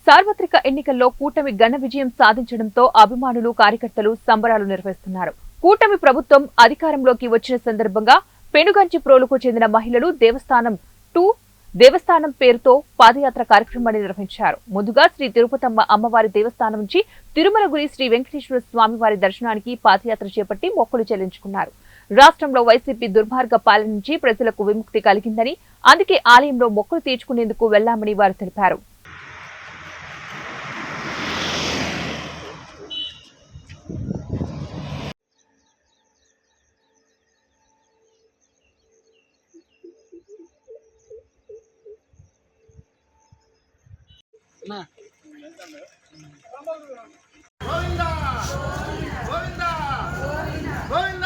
సార్వత్రిక ఎన్నికల్లో కూటమి ఘన విజయం సాధించడంతో అభిమానులు కార్యకర్తలు సంబరాలు నిర్వహిస్తున్నారు. కూటమి ప్రభుత్వం అధికారంలోకి వచ్చిన సందర్భంగా పెనుగంచి ప్రోలుకు చెందిన మహిళలు దేవస్థానం పేరుతో పాదయాత్ర కార్యక్రమాన్ని నిర్వహించారు. ముందుగా శ్రీ తిరుపతమ్మ అమ్మవారి దేవస్థానం నుంచి తిరుమలగిరి శ్రీ వెంకటేశ్వర స్వామి వారి దర్శనానికి పాదయాత్ర చేపట్టి మొక్కులు చెల్లించుకున్నారు. రాష్ట్రంలో వైసీపీ దుర్మార్గ పాలన నుంచి ప్రజలకు విముక్తి కలిగిందని, అందుకే ఆలయంలో మొక్కులు తీర్చుకునేందుకు వెళ్లామని వారు తెలిపారు. గోవిందా గోవిందా గోవిందా